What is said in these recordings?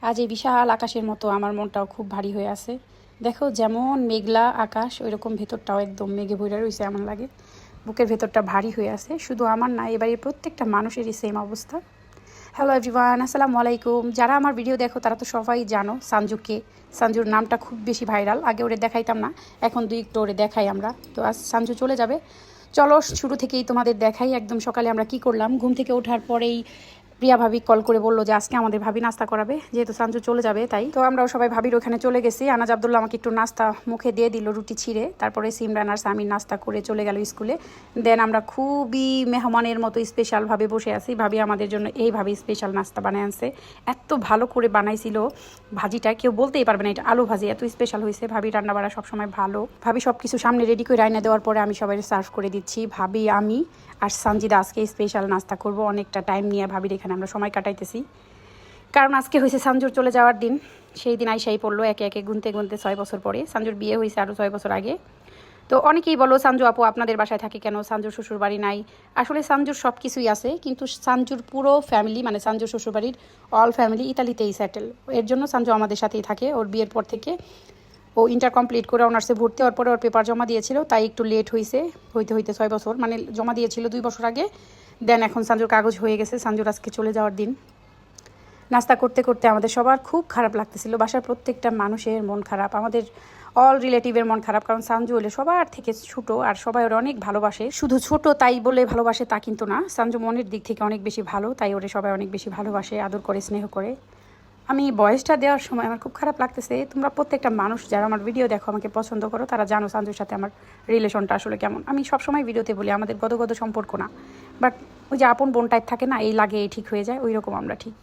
আজ এই বিশাল আকাশের মতো আমার মনটাও খুব ভারী হয়ে আছে। দেখো যেমন মেঘলা আকাশ ওইরকম ভেতরটাও একদম মেঘে ভরে রয়েছে এমন লাগে। বুকের ভেতরটা ভারী হয়ে আছে, শুধু আমার না, এবারে প্রত্যেকটা মানুষেরই সেম অবস্থা। হ্যালো এভরিওয়ান, আসসালামু আলাইকুম। যারা আমার ভিডিও দেখো তারা তো সবাই জানো সানজুকে। সানজুর নামটা খুব বেশি ভাইরাল। আগে ওরে দেখাইতাম না, এখন দুই একটু ওরে দেখাই আমরা। তো আজ সানজু চলে যাবে, চলো শুরু থেকেই তোমাদের দেখাই। একদম সকালে আমরা কি করলাম, ঘুম থেকে ওঠার পরেই প্রিয়া ভাবি কল করে বললো যে আজকে আমাদের ভাবি নাস্তা করাবে, যেহেতু সানজু চলে যাবে তাই। তো আমরাও সবাই ভাবির ওখানে চলে গেছি। আনাজ আব্দুল্লাহ আমাকে একটু নাস্তা মুখে দিয়ে দিল, রুটি ছিঁড়ে। তারপরে সিমরান আর সামির নাস্তা করে চলে গেল স্কুলে। দেন আমরা খুবই মেহমানের মতো স্পেশালভাবে বসে আছি। ভাবি আমাদের জন্য এইভাবে স্পেশাল নাস্তা বানায় আনছে, এত ভালো করে বানাইছিল। ভাজিটা কেউ বলতেই পারবে না এটা আলু ভাজি, এত স্পেশাল হয়েছে। ভাবি রান্না বাড়া সবসময় ভালো। ভাবি সব কিছু সামনে রেডি করে রান্না দেওয়ার পরে আমি সবাই সার্ভ করে দিচ্ছি। ভাবি, আমি আর সানজিদা আজকে স্পেশাল নাস্তা করব। অনেকটা টাইম নিয়ে ভাবির এখানে আমরা সময় কাটাইতেছি, কারণ আজকে হয়েছে সানজুর চলে যাওয়ার দিন। সেই দিন আইসাই পড়লো একে একে গুনতে গুনতে 6 বছর পরে। সানজুর বিয়ে হয়েছে আরও 6 বছর আগে। তো অনেকেই বলো সানজু আপু আপনাদের বাসায় থাকে কেন, সানজুর শ্বশুর বাড়ি নাই? আসলে সানজুর সব কিছুই আছে, কিন্তু সানজুর পুরো ফ্যামিলি মানে সানজুর শ্বশুরবাড়ির অল ফ্যামিলি ইতালিতেই সেটেল। এর জন্য সানজু আমাদের সাথেই থাকে। ওর বিয়ের পর থেকে ও ইন্টার কমপ্লিট করে অনার্সে ভর্তি হওয়ার পরে ওর পেপার জমা দিয়েছিল, তাই একটু লেট হয়েছে। হইতে হইতে 6 বছর, মানে জমা দিয়েছিল 2 বছর আগে। দেন এখন সানজুর কাগজ হয়ে গেছে। সানজুর আজকে চলে যাওয়ার দিন। নাস্তা করতে করতে আমাদের সবার খুব খারাপ লাগতেছিল। বাসার প্রত্যেকটা মানুষের মন খারাপ, আমাদের অল রিলেটিভের মন খারাপ। কারণ সানজু হলে সবার থেকে ছোট আর সবাই ওরা অনেক ভালোবাসে। শুধু ছোট তাই বলে ভালোবাসে তা কিন্তু না, সানজু মনের দিক থেকে অনেক বেশি ভালো, তাই ওরে সবাই অনেক বেশি ভালোবাসে, আদর করে, স্নেহ করে। আমি বয়সটা দেওয়ার সময় আমার খুব খারাপ লাগতেছে। তোমরা প্রত্যেকটা মানুষ যারা আমার ভিডিও দেখো, আমাকে পছন্দ করো, তারা জানো সানজুর সাথে আমার রিলেশনটা আসলে কেমন। আমি সবসময় ভিডিওতে বলি আমাদের গদগদ সম্পর্ক না, বাট ওই যে আপন বোন টাইপ থাকে না, এই লাগে এই ঠিক হয়ে যায়, ওই রকম আমরা ঠিক।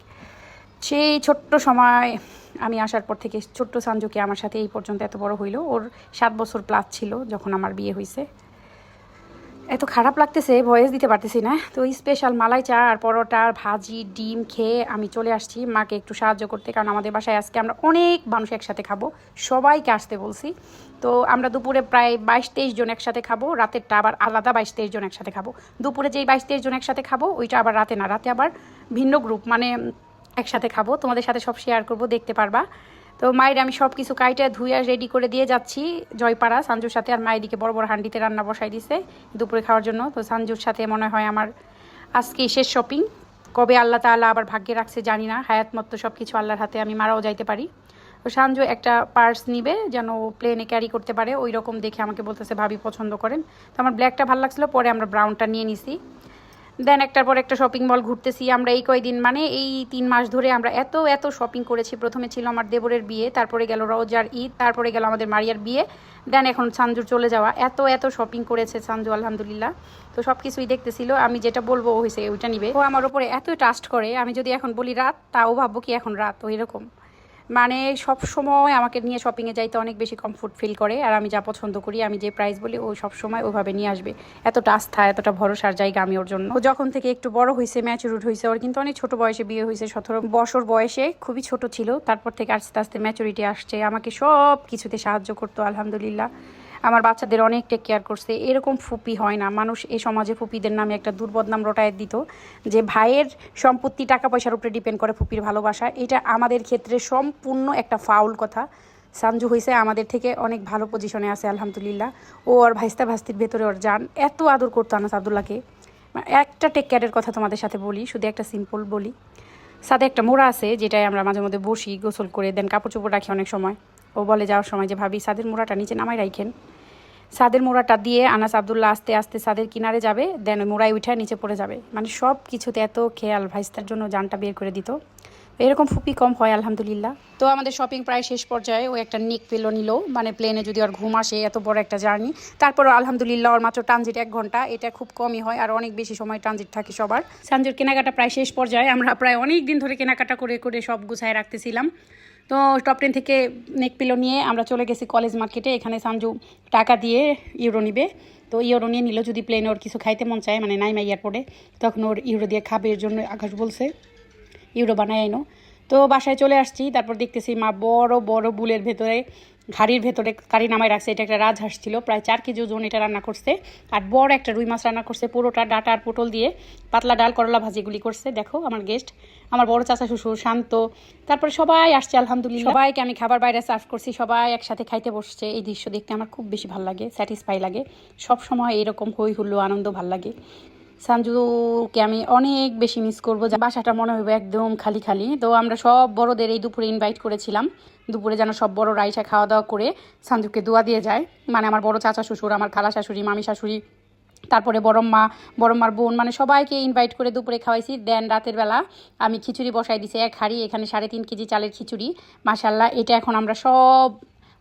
সেই ছোট্ট সময় আমি আসার পর থেকে ছোট্ট সানজুকে আমার সাথে এই পর্যন্ত এত বড় হইলো। ওর 7 বছর প্লাস ছিল যখন আমার বিয়ে হয়েছে। এত খারাপ লাগতেছে, ভয়েস দিতে পারতেছি না। তো স্পেশাল মালাই চা আর পরোটা আর ভাজি ডিম খেয়ে আমি চলে আসছি মাকে একটু সাহায্য করতে, কারণ আমাদের বাসায় আজকে আমরা অনেক মানুষ একসাথে খাবো, সবাইকে আসতে বলছি। তো আমরা দুপুরে প্রায় 22-23 জন একসাথে খাবো, রাতেরটা আবার আলাদা 22-23 জন একসাথে খাবো। দুপুরে যেই 22-23 জন একসাথে খাবো ওইটা আবার রাতে না, রাতে আবার ভিন্ন গ্রুপ, মানে একসাথে খাবো। তোমাদের সাথে সব শেয়ার করবো, দেখতে পারবা। তো মায়ের আমি সব কিছু কাইটা ধুইয়া রেডি করে দিয়ে যাচ্ছি জয়পাড়া সানজুর সাথে। আর মায়ের দিকে বড় বড় হান্ডিতে রান্না বসাই দিছে দুপুরে খাওয়ার জন্য। তো সানজুর সাথে মনে হয় আমার আজকেই শেষ শপিং। কবে আল্লাহ তাআলা আবার ভাগ্যে রাখছে জানি না, হায়াত মতো সব কিছু আল্লাহর হাতে, আমি মারাও যাইতে পারি। তো সানজু একটা পার্স নিবে যেন প্লেনে ক্যারি করতে পারে, ওই রকম দেখে আমাকে বলতেছে ভাবি পছন্দ করেন। তো আমার ব্ল্যাকটা ভালো লাগছিলো, পরে আমরা ব্রাউনটা নিয়ে নিছি। দেন একটার পর একটা শপিং মল ঘুরতেছি আমরা এই কয়দিন, মানে এই 3 মাস ধরে আমরা এত এত শপিং করেছি। প্রথমে ছিল আমার দেবরের বিয়ে, তারপরে গেল রোজার ঈদ, তারপরে গেল আমাদের মারিয়ার বিয়ে, দেন এখন সানজুর চলে যাওয়া। এত এত শপিং করেছে সানজু আলহামদুলিল্লাহ। তো সব কিছুই দেখতেছিল, আমি যেটা বলবো ও হয়েছে ওইটা নিবে। ও আমার উপরে এত ট্রাস্ট করে, আমি যদি এখন বলি রাত তাও ভাববো কি এখন রাত, ওই রকম। মানে সব সময় আমাকে নিয়ে শপিংয়ে যাইতে অনেক বেশি কমফোর্ট ফিল করে। আর আমি যা পছন্দ করি, আমি যে প্রাইস বলি ও সব সময় ওইভাবে নিয়ে আসবে। এতটা আস্থা, এতটা ভরসার জায়গা আমি ওর জন্য। ও যখন থেকে একটু বড় হয়েছে, ম্যাচুরড হয়েছে, ওর কিন্তু অনেক ছোট বয়সে বিয়ে হয়েছে, 17 বছর বয়সে, খুবই ছোট ছিল। তারপর থেকে আস্তে আস্তে ম্যাচুরিটি আসছে, আমাকে সব কিছুতে সাহায্য করতো আলহামদুলিল্লাহ। আমার বাচ্চাদের অনেক টেক কেয়ার করছে। এরকম ফুপি হয় না, মানুষ এই সমাজে ফুপিদের নামে একটা দুর্বদনাম রটায় দিত, যে ভাইয়ের সম্পত্তি টাকা পয়সার উপরে ডিপেন্ড করে ফুপির ভালোবাসা। এটা আমাদের ক্ষেত্রে সম্পূর্ণ একটা ফাউল কথা। সানজু হয়েছে আমাদের থেকে অনেক ভালো পজিশনে আছে আলহামদুলিল্লাহ। ও আর ভাইস্তা ভাস্তির ভেতরে ওর জান, এত আদর করতো আনাস আব্দুল্লাহকে। একটা টেক কেয়ারের কথা তোমাদের সাথে বলি, শুধু একটা সিম্পল বলি। সাথে একটা মোড়া আছে যেটাই আমরা মাঝে মধ্যে বসি গোসল করে, দেন কাপড় চোপড় রাখি অনেক সময়। ও বলে যাওয়ার সময় যে ভাবি সাদের মোড়াটা নিচে নামাই রাখেন। সাদের মোড়াটা দিয়ে আনাস আব্দুল্লাহ আস্তে আস্তে সাদের কিনারে যাবে, দেন ওই মোড়ায় উঠে নিচে পড়ে যাবে। মানে সব কিছুতে এত খেয়াল, ভাইস্তার জন্য জানটা বের করে দিত। এরকম ফুপি কম হয় আলহামদুলিল্লাহ। তো আমাদের শপিং প্রায় শেষ পর্যায়ে। ও একটা নেক পিলো নিল, মানে প্লেনে যদি ওর ঘুম আসে, এত বড় একটা জার্নি। তারপরও আলহামদুলিল্লাহ ওর মাত্র ট্রানজিট 1 ঘন্টা, এটা খুব কমই হয়, আর অনেক বেশি সময় ট্রানজিট থাকে সবার। সানজুর কেনাকাটা প্রায় শেষ পর্যায়ে। আমরা প্রায় অনেক দিন ধরে কেনাকাটা করে করে সব গুছায় রাখতেছিলাম। তো টপ 10 থেকে নেক পিলো নিয়ে আমরা চলে গেছি কলেজ মার্কেটে। এখানে সানজু টাকা দিয়ে ইউরো নিবে। তো ইউরো নিয়ে নিল, যদি প্লেনে ওর কিছু খাইতে মন চায়, মানে নাইমা এয়ারপোর্টে, তখন ওর ইউরো দিয়ে খাবে। এর জন্য আকাশ বলছে ইউরো বানায় আইনো। তো বাসায় চলে আসছি, তারপর দেখতেছি মা বড় বড় বুলের ভেতরে হাঁড়ির ভেতরে কারি নামায় রাখছে। এটা একটা রাজহাঁস ছিল, প্রায় 4 কেজি ওজন। এটা রান্না করছে। আর বড় একটা রুই মাছ রান্না করছে, পুরোটা ডাটা আর পটল দিয়ে। পাতলা ডাল, করলা ভাজিগুলি করছে। দেখো আমার গেস্ট, আমার বড় চাচা শ্বশুর, শান্ত, তারপরে সবাই আসছে আলহামদুলিল্লাহ। সবাইকে আমি খাবার বাইরে সার্ভ করছি, সবাই একসাথে খাইতে বসছে। এই দৃশ্য দেখতে আমার খুব বেশি ভালো লাগে, স্যাটিসফাই লাগে। সব সময় এরকম হই হুল্লো আনন্দ ভাল লাগে। সঞ্জুকে আমি অনেক বেশি মিস করবো, যে বাসাটা মনে হবে একদম খালি খালি। তো আমরা সব বড়দের এই দুপুরে ইনভাইট করেছিলাম, দুপুরে যেন সব বড় রাইসা খাওয়া দাওয়া করে সঞ্জুকে দোয়া দিয়ে যায়। মানে আমার বড় চাচা শ্বশুর, আমার খালা শাশুড়ি, মামি শাশুড়ি, তারপরে বড়ম্মার বোন, মানে সবাইকে ইনভাইট করে দুপুরে খাওয়াইছি। দেন রাতের বেলা আমি খিচুড়ি বসাই দিছি, 1 হাঁড়ি। এখানে 3.5 কেজি চালের খিচুড়ি, মাশাল্লাহ। এটা এখন আমরা সব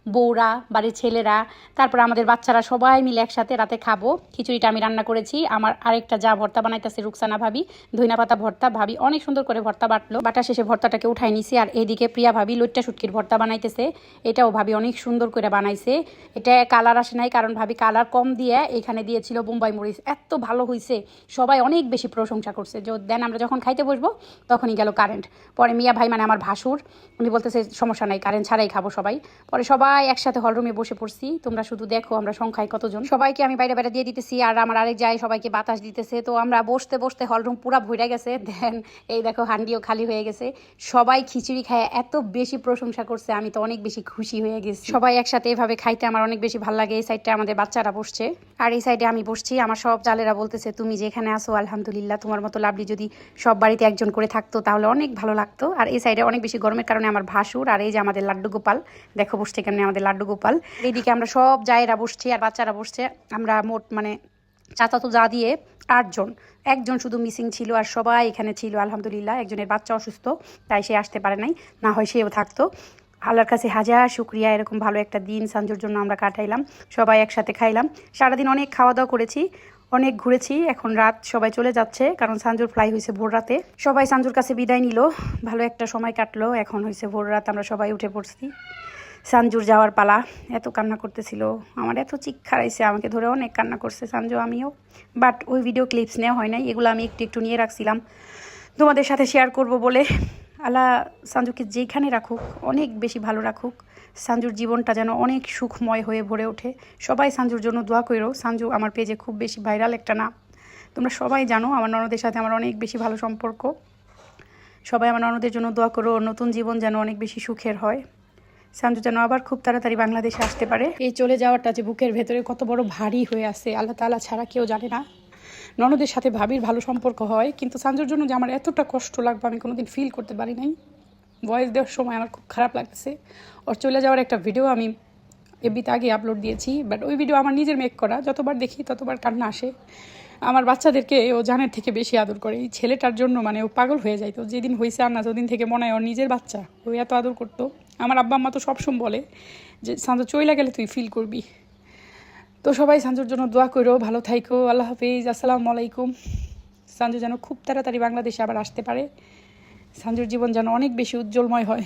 বউরা, বাড়ির ছেলেরা, তারপর আমাদের বাচ্চারা সবাই মিলে একসাথে রাতে খাবো। খিচুড়িটা আমি রান্না করেছি। আমার আরেকটা যা ভর্তা বানাইতেছে রুকসানা ভাবি, ধইনা পাতা ভর্তা। ভাবি অনেক সুন্দর করে ভর্তা বাটলো, বাটা শেষে ভর্তাটাকে উঠাই নিছি। আর এইদিকে প্রিয়া ভাবি লইট্টা শুটকির ভর্তা বানাইতেছে। এটাও ভাবি অনেক সুন্দর করে বানাইছে। এটা কালার আসে নাই, কারণ ভাবি কালার কম দিয়ে এখানে দিয়েছিল বোম্বাই মরিচ। এত ভালো হয়েছে, সবাই অনেক বেশি প্রশংসা করছে। দেন আমরা যখন খাইতে বসবো তখনই গেল কারেন্ট। পরে মিয়া ভাই, মানে আমার ভাসুর, উনি বলতেছে সমস্যা নাই, কারেন্ট ছাড়াই খাবো সবাই। পরে সবাই একসাথে হলরুমে বসে পড়ছি। তোমরা শুধু দেখো আমরা সংখ্যায় কতজন। সবাইকে আমি বাইরে বাইরে দিয়ে দিতেছি, আর আমার আরেক যায় সবাইকে বাতাস দিতেছে। তো আমরা বসতে বসতে হলরুম পুরা ভরে গেছে। দেন এই দেখো হান্ডিও খালি হয়ে গেছে। সবাই খিচুড়ি খায় এত বেশি প্রশংসা করছে, আমি তো অনেক বেশি খুশি হয়ে গেছি। সবাই একসাথে এভাবে খাইতে আমার অনেক বেশি ভালো লাগে। এই সাইডটা আমাদের বাচ্চারা বসছে, আর এই সাইডে আমি বসছি। আমার সব জালেরা বলতেছে তুমি যেখানে আসো আলহামদুলিল্লাহ, তোমার মতো লাভলি যদি সব বাড়িতে একজন করে থাকতো তাহলে অনেক ভালো লাগতো। আর এই সাইডে অনেক বেশি গরমের কারণে আমার ভাসুর, আর এই যে আমাদের লাড্ডু গোপাল, দেখো বসছে কেমনে আমাদের লাড্ডু গোপাল। এইদিকে আমরা সব জায়েরা বসছি আর বাচ্চারা বসছে। আমরা মোট মানে চাচা তো যা দিয়ে 8 জন, একজন শুধু মিসিং ছিল, আর সবাই এখানে ছিল আলহামদুলিল্লাহ। একজনের বাচ্চা অসুস্থ, তাই সে আসতে পারে নাই, না হয় সেও থাকতো। আল্লাহর কাছে হাজার শুক্রিয়া, এরকম ভালো একটা দিন সঞ্জুর জন্য আমরা কাটাইলাম, সবাই একসাথে খাইলাম। সারাদিন অনেক খাওয়া দাওয়া করেছি, অনেক ঘুরেছি। এখন রাত, সবাই চলে যাচ্ছে, কারণ সঞ্জুর ফ্লাই হয়েছে ভোর রাতে। সবাই সঞ্জুর কাছে বিদায় নিল, ভালো একটা সময় কাটলো। এখন হয়েছে ভোর রাত, আমরা সবাই উঠে পড়ছি। সঞ্জুর যাওয়ার পালা। এত কান্না করতেছিল, আমার এত চিক খারাইছে, আমাকে ধরে অনেক কান্না করছে সঞ্জু, আমিও। বাট ওই ভিডিও ক্লিপস নেওয়া হয় নাই, এগুলো আমি একটু একটু নিয়ে রাখছিলাম তোমাদের সাথে শেয়ার করব বলে। আল্লাহ সঞ্জুকে যেখানে রাখুক, অনেক বেশি ভালো রাখুক। সঞ্জুর জীবনটা যেন অনেক সুখময় হয়ে ভরে ওঠে। সবাই সঞ্জুর জন্য দোয়া করো। সঞ্জু আমার পেজে খুব বেশি ভাইরাল একটা নাম, তোমরা সবাই জানো। আমার ননদের সাথে আমার অনেক বেশি ভালো সম্পর্ক। সবাই আমার ননদের জন্য দোয়া করো, নতুন জীবন যেন অনেক বেশি সুখের হয়। সঞ্জু যেন আবার খুব তাড়াতাড়ি বাংলাদেশে আসতে পারে। এই চলে যাওয়াটা যে বুকের ভেতরে কত বড় ভারী হয়ে আছে, আল্লাহ তাআলা ছাড়া কেউ জানে না। ননদের সাথে ভাবির ভালো সম্পর্ক হয়, কিন্তু সঞ্জুর জন্য যে আমার এতটা কষ্ট লাগবে আমি কোনোদিন ফিল করতে পারি নাই। ভয়েস দেওয়ার সময় আমার খুব খারাপ লাগছে। ওর চলে যাওয়ার একটা ভিডিও আমি এফবিতে আগে আপলোড দিয়েছি, বাট ওই ভিডিও আমার নিজের মেক করা। যতবার দেখি ততবার কান্না আসে। আমার বাচ্চাদেরকে ও জানের থেকে বেশি আদর করে। এই ছেলেটার জন্য মানে ও পাগল হয়ে যায়। তো যেদিন হয়েছে আর না, সেদিন থেকে মনে হয় ওর নিজের বাচ্চা, ও এত আদর করতো। আমার আব্বা আম্মা তো সবসময় বলে যে সঞ্জু চইলা গেলে তুই ফিল করবি। তো সবাই সঞ্জুর জন্য দোয়া করো, ভালো থাইকো। আল্লাহ হাফিজ, আসসালামু আলাইকুম। সঞ্জু যেন খুব তাড়াতাড়ি বাংলাদেশে আবার আসতে পারে। সঞ্জুর জীবন যেন অনেক বেশি উজ্জ্বলময় হয়।